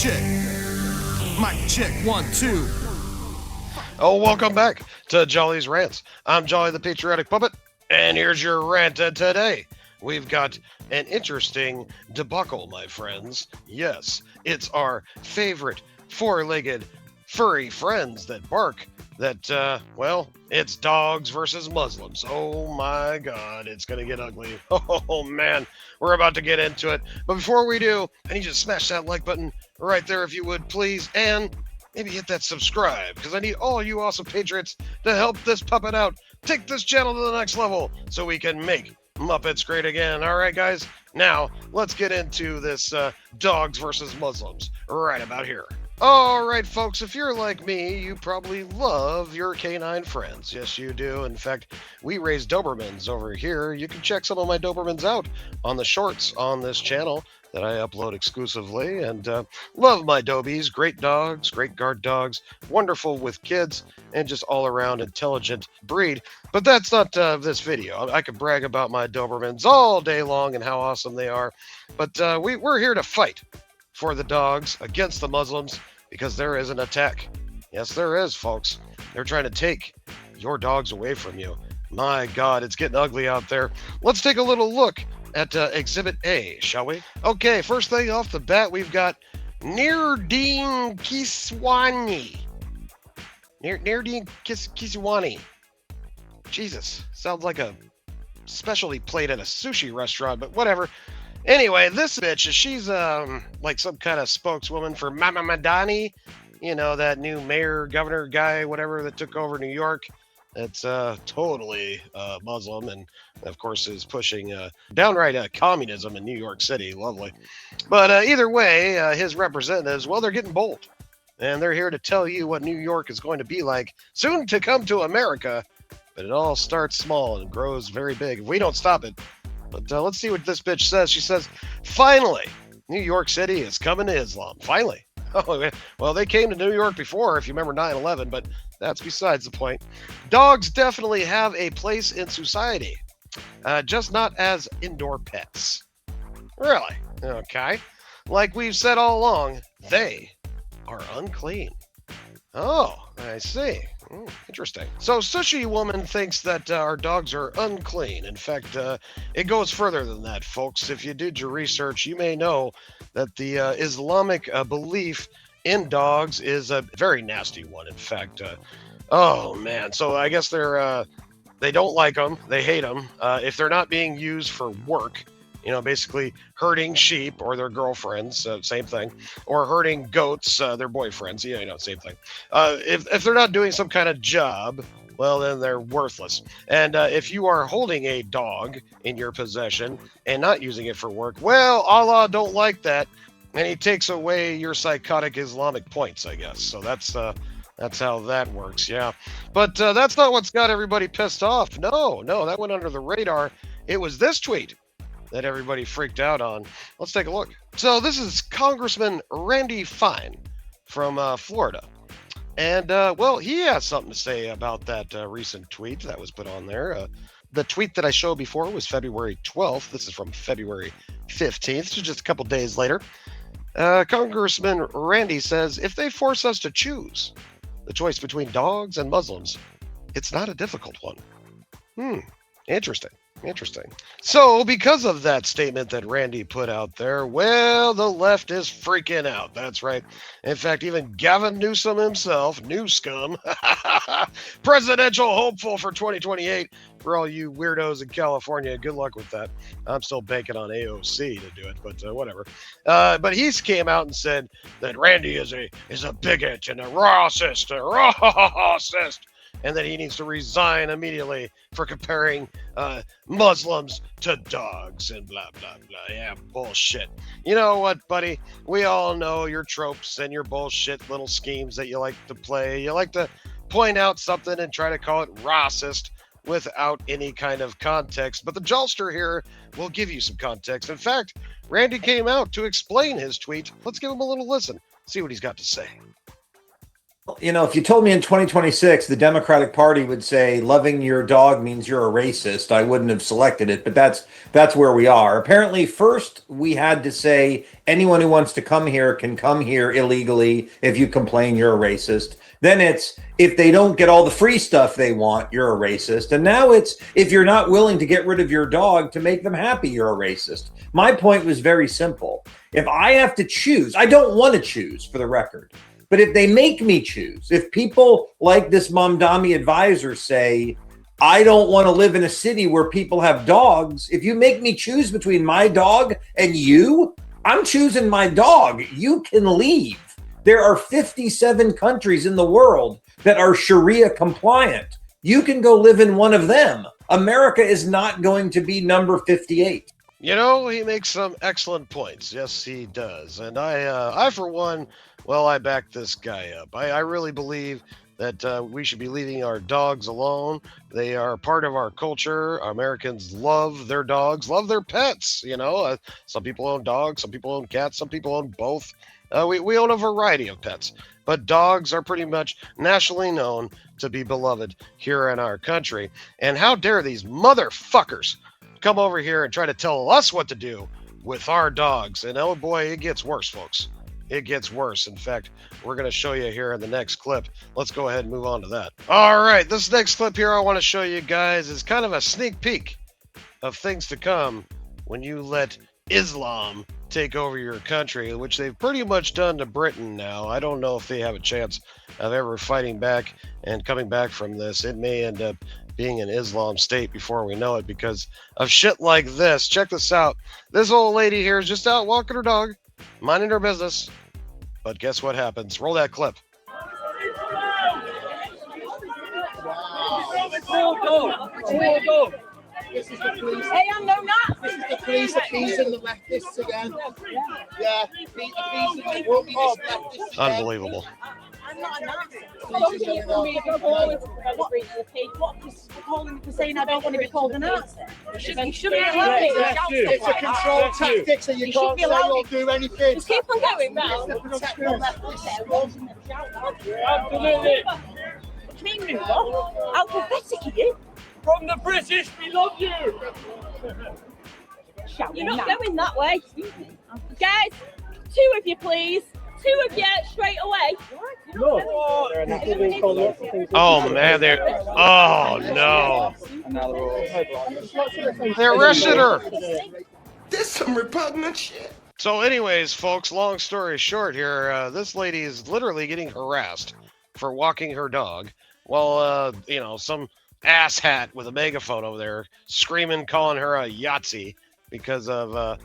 check. Mic check, 1, 2. Oh, welcome back to Jolly's Rants. I'm Jolly the Patriotic Puppet, and here's your rant today. We've got an interesting debacle, my friends. Yes, it's our favorite four-legged furry friends that bark that, it's dogs versus Muslims. Oh my God, it's going to get ugly. Oh man, we're about to get into it. But before we do, I need you to smash that like button right there if you would, please. And maybe hit that subscribe, because I need all you awesome patriots to help this puppet out. Take this channel to the next level so we can make Muppets great again. All right, guys? Now, let's get into this dogs versus Muslims right about here. All right, folks, if you're like me, you probably love your canine friends. Yes, you do. In fact, we raise Dobermans over here. You can check some of my Dobermans out on the shorts on this channel that I upload exclusively, and love my Dobies. Great dogs, great guard dogs, wonderful with kids, and just all-around intelligent breed. But that's not this video. I could brag about my Dobermans all day long and how awesome they are, but we're here to fight for the dogs against the Muslims, because there is an attack. Yes, there is, folks. They're trying to take your dogs away from you. My God, it's getting ugly out there. Let's take a little look at Exhibit A, shall we? Okay, first thing off the bat, we've got Nirdeen Kiswani. Nirdeen Kiswani. Jesus, sounds like a specialty plate at a sushi restaurant, but whatever. Anyway, this bitch, she's like some kind of spokeswoman for Mama Madani, you know, that new mayor, governor guy, whatever, that took over New York. That's totally Muslim, and of course is pushing downright communism in New York City. Lovely. But either way, his representatives, well, they're getting bold, and they're here to tell you what New York is going to be like soon to come to America. But it all starts small and grows very big if we don't stop it. But let's see what this bitch says. She says, finally, New York City is coming to Islam. Finally. Oh, well, they came to New York before, if you remember 9/11, but that's besides the point. Dogs definitely have a place in society, just not as indoor pets. Really? Okay. Like we've said all along, they are unclean. Oh, I see. Interesting. So Sushi Woman thinks that our dogs are unclean. In fact, it goes further than that, folks. If you did your research, you may know that the Islamic belief in dogs is a very nasty one. In fact, oh man. So I guess they don't like them. They hate them. If they're not being used for work, you know, basically herding sheep or their girlfriends, same thing, or herding goats, their boyfriends, you know, same thing. If they're not doing some kind of job, well, then they're worthless. And if you are holding a dog in your possession and not using it for work, well, Allah don't like that, and he takes away your psychotic Islamic points, I guess. So that's how that works, yeah. But that's not what's got everybody pissed off. No, that went under the radar. It was this tweet that everybody freaked out on. Let's take a look. So this is Congressman Randy Fine from Florida. And, well, he has something to say about that recent tweet that was put on there. The tweet that I showed before was February 12th. This is from February 15th, so just a couple days later. Congressman Randy says, if they force us to choose the choice between dogs and Muslims, it's not a difficult one. Interesting. So, because of that statement that Randy put out there, well, the left is freaking out. That's right. In fact, even Gavin Newsom himself, Newscum, presidential hopeful for 2028, for all you weirdos in California, good luck with that. I'm still banking on AOC to do it, but whatever. But he came out and said that Randy is a bigot and a racist, and that he needs to resign immediately for comparing Muslims to dogs and blah, blah, blah. Yeah, bullshit. You know what, buddy? We all know your tropes and your bullshit little schemes that you like to play. You like to point out something and try to call it racist without any kind of context. But the Jolster here will give you some context. In fact, Randy came out to explain his tweet. Let's give him a little listen, see what he's got to say. You know, if you told me in 2026 the Democratic Party would say loving your dog means you're a racist, I wouldn't have selected it, but that's where we are. Apparently, first we had to say anyone who wants to come here can come here illegally. If you complain, you're a racist. Then it's if they don't get all the free stuff they want, you're a racist. And now it's if you're not willing to get rid of your dog to make them happy, you're a racist. My point was very simple. If I have to choose, I don't want to choose for the record. But if they make me choose, if people like this Mamdani advisor say, I don't want to live in a city where people have dogs, if you make me choose between my dog and you, I'm choosing my dog. You can leave. There are 57 countries in the world that are Sharia compliant. You can go live in one of them. America is not going to be number 58. You know, he makes some excellent points. Yes, he does. And I for one, well, I back this guy up. I really believe that we should be leaving our dogs alone. They are part of our culture. Americans love their dogs, love their pets. You know, some people own dogs, some people own cats, some people own both. We own a variety of pets, but dogs are pretty much nationally known to be beloved here in our country. And how dare these motherfuckers come over here and try to tell us what to do with our dogs. And oh boy, it gets worse, folks. It gets worse. In fact, we're going to show you here in the next clip. Let's go ahead and move on to that. All right, this next clip here I want to show you guys is kind of a sneak peek of things to come when you let Islam take over your country, which they've pretty much done to Britain now. I don't know if they have a chance of ever fighting back and coming back from this. It may end up being an Islam state before we know it because of shit like this. Check this out. This old lady here is just out walking her dog, minding her business. But guess what happens? Roll that clip. This is the police. Hey, I'm no Nazi. This is the police appeasing the leftists again. Yeah, appeasing the leftists. Unbelievable. I'm not a Nazi. Stopping you from me from always celebrating the cake. What? Just calling me for saying I don't want to be called a Nazi. You shouldn't be allowed it. It's a control tactic, so you can't say or do anything. Just keep on going, man. Protect the leftists. Absolutely. What do you mean, how pathetic are you? From the British, we love you. You're not going that way. Guys, two of you, please. Two of you, straight away. Oh, man, they're... Oh, no. They arrested her. This some repugnant shit. So anyways, folks, long story short here, this lady is literally getting harassed for walking her dog while, some asshat with a megaphone over there screaming, calling her a Yahtzee because of,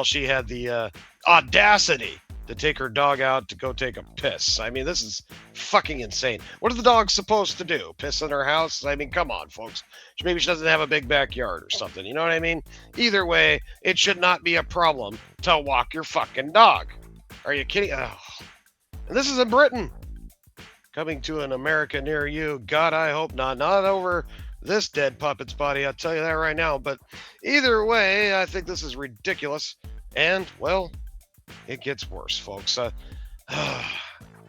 she had the audacity to take her dog out to go take a piss. I mean, this is fucking insane. What is the dog supposed to do? Piss in her house? I mean, come on, folks. Maybe she doesn't have a big backyard or something. You know what I mean? Either way, it should not be a problem to walk your fucking dog. Are you kidding? Oh. And this is in Britain. Coming to an America near you. God, I hope not. Not over this dead puppet's body, I'll tell you that right now. But either way, I think this is ridiculous. And, well, it gets worse, folks.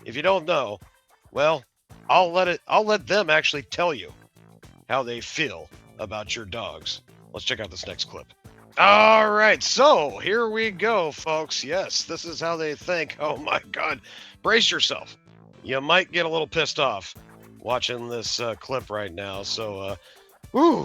If you don't know, well, I'll let them actually tell you how they feel about your dogs. Let's check out this next clip. All right, so here we go, folks. Yes, this is how they think. Oh my God, brace yourself. You might get a little pissed off watching this clip right now. So,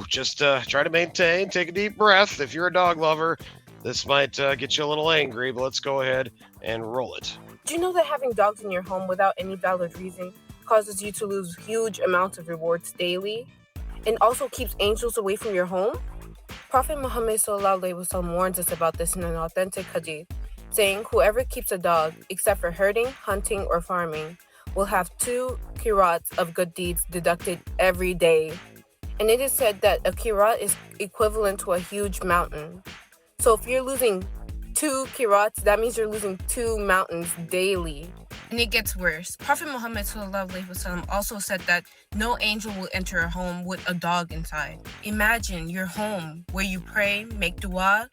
just try to maintain, take a deep breath. If you're a dog lover, this might get you a little angry, but let's go ahead and roll it. Do you know that having dogs in your home without any valid reason causes you to lose huge amounts of rewards daily and also keeps angels away from your home? Prophet Muhammad ﷺ warns us about this in an authentic hadith, saying, whoever keeps a dog, except for herding, hunting, or farming, will have 2 qirats of good deeds deducted every day. And it is said that a qirat is equivalent to a huge mountain. So if you're losing 2 qirats, that means you're losing 2 mountains daily. And it gets worse. Prophet Muhammad ﷺ also said that no angel will enter a home with a dog inside. Imagine your home where you pray, make dua,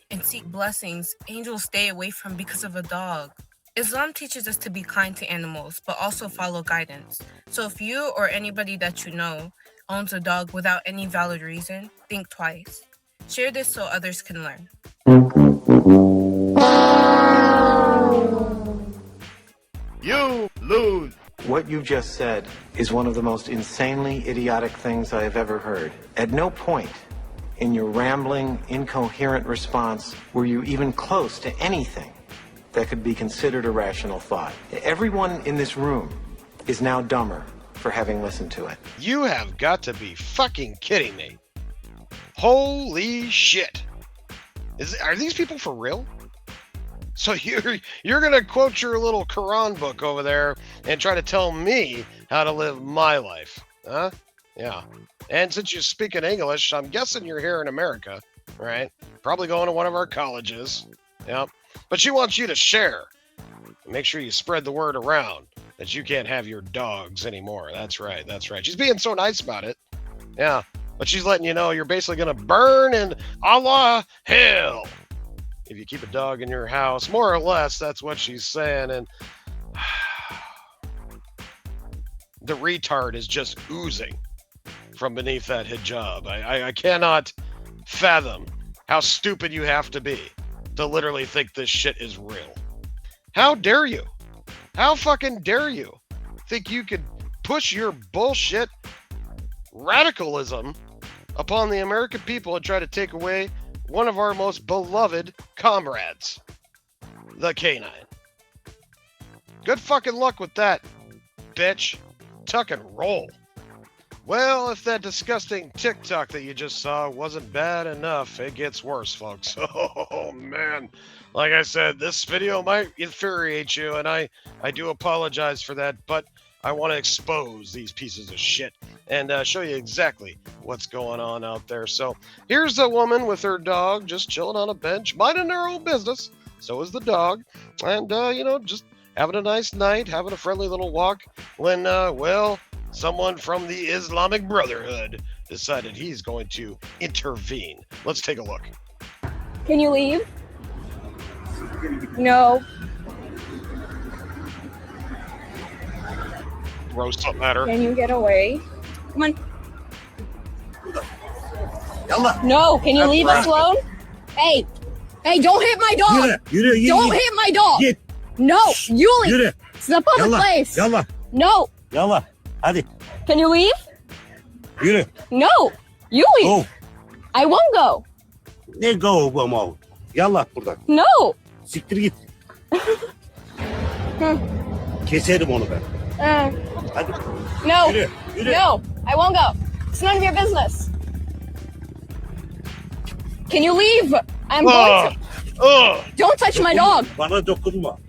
and seek blessings. Angels stay away from because of a dog. Islam teaches us to be kind to animals, but also follow guidance. So if you or anybody that you know owns a dog without any valid reason, think twice. Share this so others can learn. You lose. What you just said is one of the most insanely idiotic things I have ever heard. At no point in your rambling, incoherent response were you even close to anything that could be considered a rational thought. Everyone in this room is now dumber for having listened to it. You have got to be fucking kidding me. Holy shit. Are these people for real? So you're gonna quote your little Quran book over there and try to tell me how to live my life, huh? Yeah. And since you speak in English, I'm guessing you're here in America, right? Probably going to one of our colleges. Yep. But she wants you to share. Make sure you spread the word around that you can't have your dogs anymore. That's right. That's right. She's being so nice about it. Yeah. But she's letting you know you're basically gonna burn in Allah hell if you keep a dog in your house. More or less, that's what she's saying. And the retard is just oozing from beneath that hijab. I cannot fathom how stupid you have to be to literally think this shit is real. How dare you? How fucking dare you think you could push your bullshit radicalism upon the American people and try to take away one of our most beloved comrades, the canine. Good fucking luck with that, bitch. Tuck and roll. Well, if that disgusting TikTok that you just saw wasn't bad enough, it gets worse, folks. Oh, man. Like I said, this video might infuriate you, and I do apologize for that, but I want to expose these pieces of shit and show you exactly what's going on out there. So here's a woman with her dog just chilling on a bench, minding their own business. So is the dog. And, just having a nice night, having a friendly little walk when, someone from the Islamic Brotherhood decided he's going to intervene. Let's take a look. Can you leave? No. Throw something at her. Can you get away? Come on. Yalla. No, can you leave us alone? Hey, don't hit my dog. Don't hit my dog. Git. No, you leave. Yürü. It's a public Yalla. place. Yalla. No. Yalla. Hadi. Can you leave? Yürü. No, you leave. Go. I won't go. Ne go go. Yalla buradan. No. Siktir git. Keserim onu ben. Hadi. No. Yürü. Yürü. No, I won't go. It's none of your business. Can you leave? I'm going to. Don't touch my dog. Bana dokunma.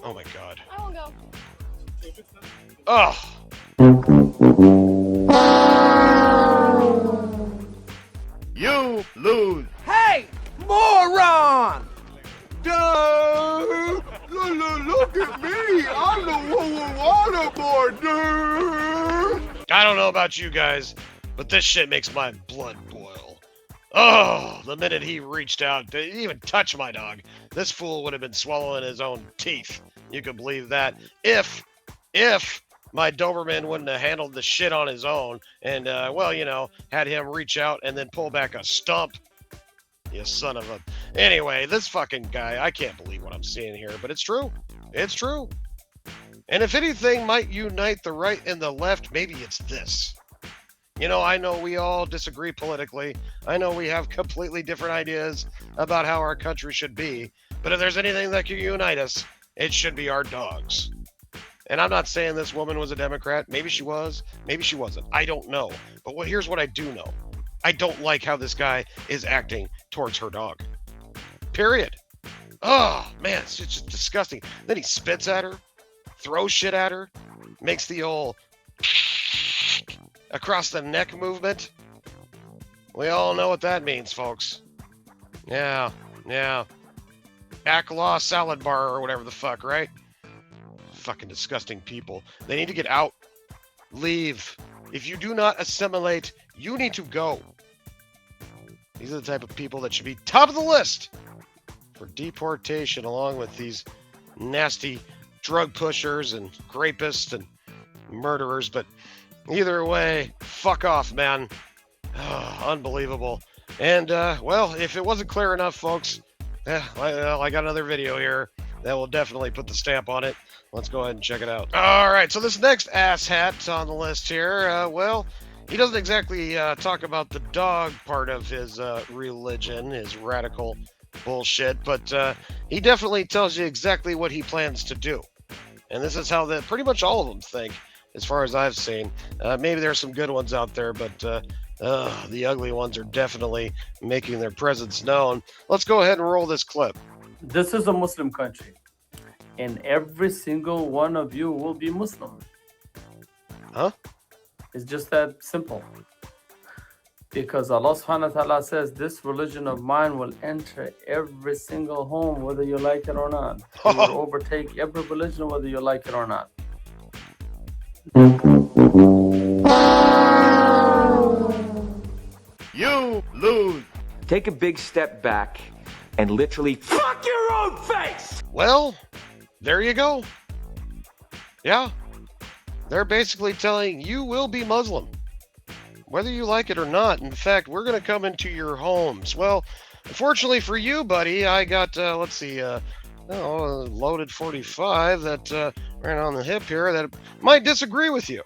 Oh my God. I won't go. Oh. You lose. Hey, moron! Dude, look at me. I'm the one with waterboard, dude. I don't know about you guys, but this shit makes my blood boil. Oh, the minute he reached out to even touch my dog, this fool would have been swallowing his own teeth. You can believe that. If my Doberman wouldn't have handled the shit on his own and, had him reach out and then pull back a stump. You son of a... Anyway, this fucking guy, I can't believe what I'm seeing here, but it's true. It's true. And if anything might unite the right and the left, maybe it's this. I know we all disagree politically. I know we have completely different ideas about how our country should be. But if there's anything that can unite us, it should be our dogs. And I'm not saying this woman was a Democrat. Maybe she was. Maybe she wasn't. I don't know. But here's what I do know. I don't like how this guy is acting towards her dog. Period. Oh, man, it's just disgusting. Then he spits at her, throws shit at her, makes the old across the neck movement. We all know what that means, folks. Yeah. Backlash salad bar or whatever the fuck, right? Fucking disgusting people. They need to get out. Leave. If you do not assimilate, you need to go. These are the type of people that should be top of the list for deportation, along with these nasty drug pushers and rapists and murderers. But either way, fuck off, man. Unbelievable. And, well, if it wasn't clear enough, folks, I got another video here that will definitely put the stamp on it. Let's go ahead and check it out. All right, so this next asshat on the list here, well, he doesn't exactly talk about the dog part of his religion, his radical bullshit, but he definitely tells you exactly what he plans to do. And this is how pretty much all of them think, as far as I've seen. Maybe there's some good ones out there, but the ugly ones are definitely making their presence known. Let's go ahead and roll this clip. This is a Muslim country, and every single one of you will be Muslim. Huh? It's just that simple. Because Allah subhanahu wa ta'ala says, this religion of mine will enter every single home, whether you like it or not. It will overtake every religion, whether you like it or not. You lose. Take a big step back and literally fuck your own face. Well, there you go. Yeah. They're basically telling you will be Muslim, whether you like it or not. In fact, we're going to come into your homes. Well, unfortunately for you, buddy, I got, let's see, loaded 45 that ran on the hip here that might disagree with you.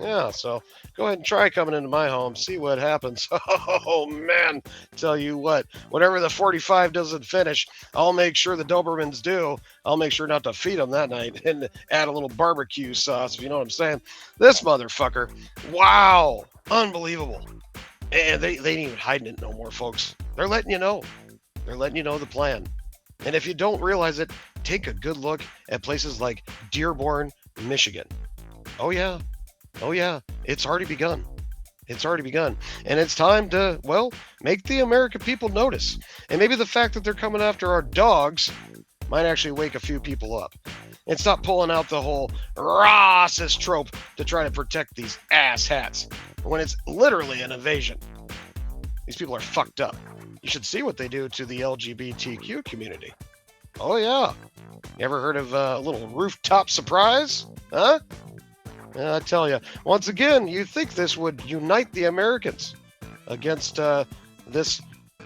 Yeah, so go ahead and try coming into my home, see what happens. Oh, man, tell you what, whatever the 45 doesn't finish, I'll make sure the Dobermans do. I'll make sure not to feed them that night and add a little barbecue sauce, if you know what I'm saying. This motherfucker, wow, unbelievable. And they ain't even hiding it no more, folks. They're letting you know. They're letting you know the plan. And if you don't realize it, take a good look at places like Dearborn, Michigan. Oh, yeah. Oh, yeah, it's already begun. It's already begun. And it's time to, well, make the American people notice. And maybe the fact that they're coming after our dogs might actually wake a few people up. And stop pulling out the whole racist trope to try to protect these asshats when it's literally an invasion. These people are fucked up. You should see what they do to the LGBTQ community. Oh, yeah. You ever heard of a little rooftop surprise? Huh? I tell you, once again, you think this would unite the Americans against this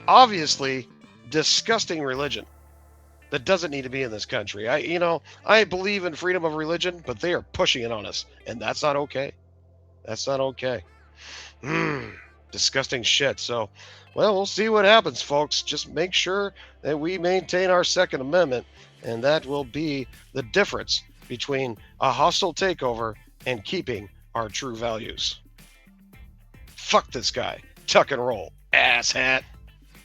obviously disgusting religion that doesn't need to be in this country. I believe in freedom of religion, but they are pushing it on us, and that's not okay. That's not okay. Disgusting shit. So, well, we'll see what happens, folks. Just make sure that we maintain our Second Amendment, and that will be the difference between a hostile takeover and keeping our true values. Fuck this guy. Tuck and roll, asshat.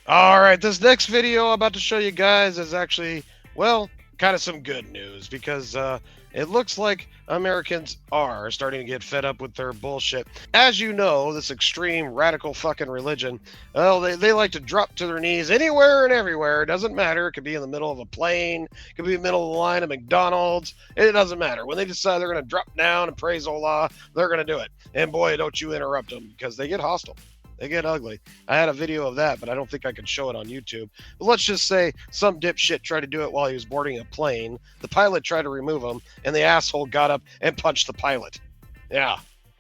All right, this next video I'm about to show you guys is actually, well, kind of some good news, because it looks like Americans are starting to get fed up with their bullshit. As you know, this extreme radical fucking religion, well, they like to drop to their knees anywhere and everywhere. It doesn't matter. It could be in the middle of a plane. It could be in the middle of the line at McDonald's. It doesn't matter. When they decide they're going to drop down and praise Allah, they're going to do it. And boy, don't you interrupt them, because they get hostile. They get ugly. I had a video of that, but I don't think I could show it on YouTube. But let's just say some dipshit tried to do it while he was boarding a plane. The pilot tried to remove him, and the asshole got up and punched the pilot. Yeah,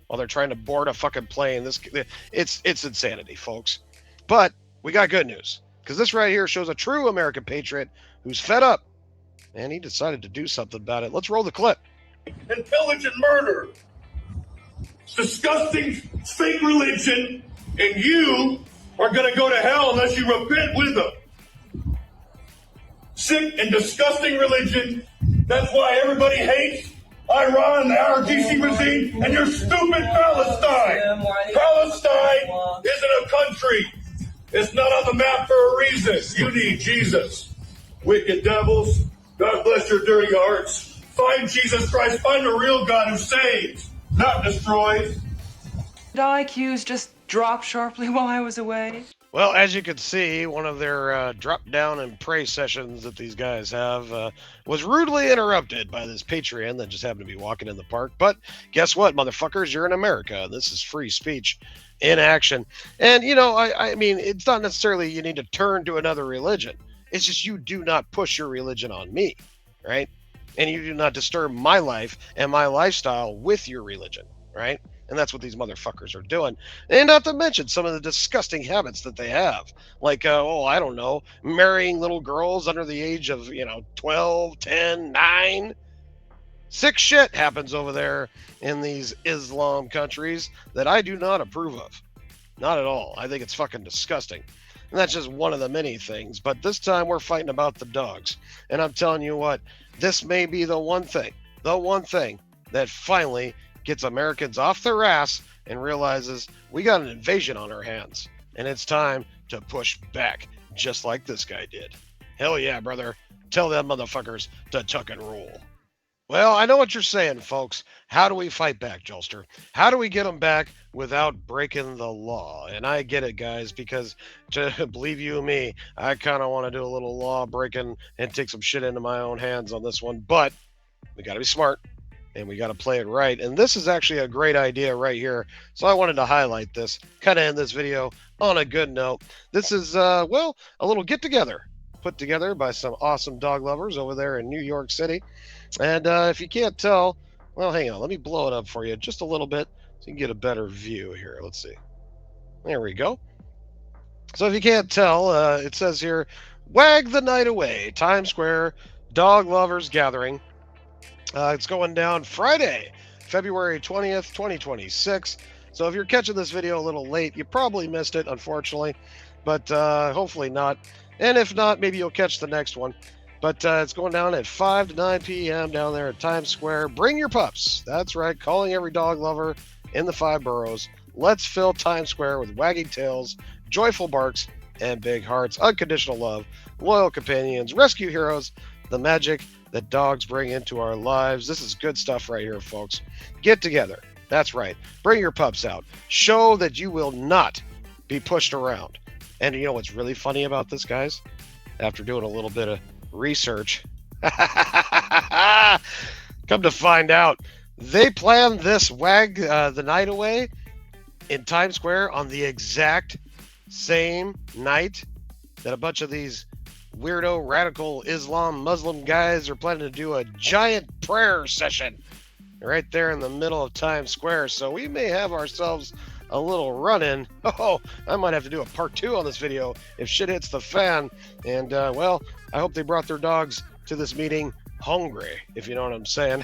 while they're trying to board a fucking plane. It's insanity, folks. But we got good news, because this right here shows a true American patriot who's fed up, and he decided to do something about it. Let's roll the clip. And pillage and murder. It's disgusting, fake religion. And you are going to go to hell unless you repent with them. Sick and disgusting religion. That's why everybody hates Iran, the RGC regime, and your stupid Palestine. Palestine isn't a country. It's not on the map for a reason. You need Jesus. Wicked devils, God bless your dirty hearts. Find Jesus Christ. Find a real God who saves, not destroys. Did IQs just drop sharply while I was away? Well, as you can see, one of their drop down and pray sessions that these guys have was rudely interrupted by this Patreon that just happened to be walking in the park. But guess what, motherfuckers? You're in America. This is free speech in action. And, you know, I mean, it's not necessarily you need to turn to another religion. It's just you do not push your religion on me, right? And you do not disturb my life and my lifestyle with your religion, right? And that's what these motherfuckers are doing. And not to mention some of the disgusting habits that they have. Like, I don't know, marrying little girls under the age of, 12, 10, 9. Sick shit happens over there in these Islam countries that I do not approve of. Not at all. I think it's fucking disgusting. And that's just one of the many things. But this time we're fighting about the dogs. And I'm telling you what, this may be the one thing that finally gets Americans off their ass and realizes we got an invasion on our hands. And it's time to push back, just like this guy did. Hell yeah, brother. Tell them motherfuckers to tuck and roll. Well, I know what you're saying, folks. How do we fight back, Jolster? How do we get them back without breaking the law? And I get it, guys, because to believe you me, I kind of want to do a little law breaking and take some shit into my own hands on this one. But we got to be smart. And we got to play it right. And this is actually a great idea right here. So I wanted to highlight this, kind of end this video on a good note. This is, a little get-together put together by some awesome dog lovers over there in New York City. And if you can't tell, well, hang on. Let me blow it up for you just a little bit so you can get a better view here. Let's see. There we go. So if you can't tell, it says here, Wag the Night Away, Times Square, Dog Lovers Gathering. It's going down Friday, February 20th, 2026. So if you're catching this video a little late, you probably missed it, unfortunately. But hopefully not. And if not, maybe you'll catch the next one. But it's going down at 5 to 9 p.m. down there at Times Square. Bring your pups. That's right. Calling every dog lover in the 5 boroughs. Let's fill Times Square with wagging tails, joyful barks, and big hearts. Unconditional love, loyal companions, rescue heroes, the magic that dogs bring into our lives. This is good stuff right here, folks. Get together. That's right. Bring your pups out. Show that you will not be pushed around. And you know what's really funny about this, guys? After doing a little bit of research, come to find out, they planned this Wag the Night Away in Times Square on the exact same night that a bunch of these weirdo, radical Islam Muslim guys are planning to do a giant prayer session right there in the middle of Times Square. So we may have ourselves a little run-in. Oh, I might have to do a part 2 on this video if shit hits the fan. And, I hope they brought their dogs to this meeting hungry, if you know what I'm saying.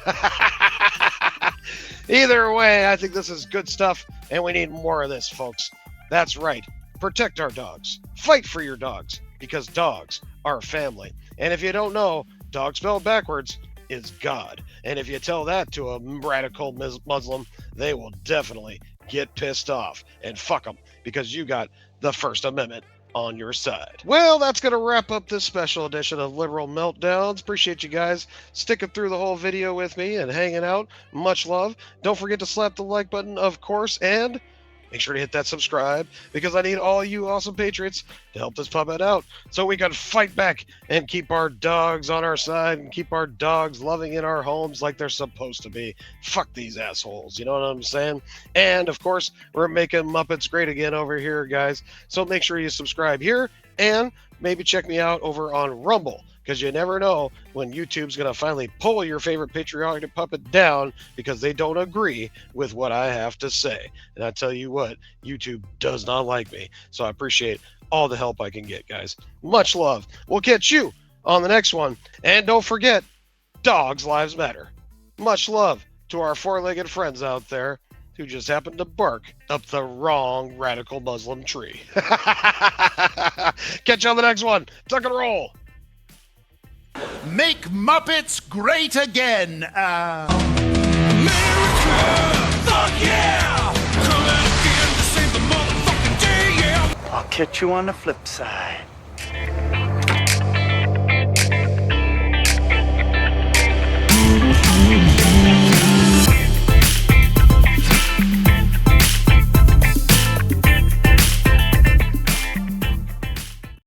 Either way, I think this is good stuff, and we need more of this, folks. That's right. Protect our dogs. Fight for your dogs, because dogs are family. And if you don't know, dog spelled backwards is God. And if you tell that to a radical Muslim, they will definitely get pissed off. And fuck them, because you got the First Amendment on your side. Well, that's going to wrap up this special edition of Liberal Meltdowns. Appreciate you guys sticking through the whole video with me and hanging out. Much love. Don't forget to slap the like button, of course, and make sure to hit that subscribe, because I need all you awesome patriots to help this puppet out so we can fight back and keep our dogs on our side and keep our dogs loving in our homes like they're supposed to be. Fuck these assholes, you know what I'm saying? And of course, we're making Muppets great again over here, guys. So make sure you subscribe here and maybe check me out over on Rumble, because you never know when YouTube's going to finally pull your favorite patriotic puppet down because they don't agree with what I have to say. And I tell you what, YouTube does not like me. So I appreciate all the help I can get, guys. Much love. We'll catch you on the next one. And don't forget, dogs' lives matter. Much love to our 4-legged friends out there who just happened to bark up the wrong radical Muslim tree. Catch you on the next one. Tuck and roll. Make Muppets great again. America, fuck yeah! Coming again to save the motherfucking day, yeah! I'll catch you on the flip side.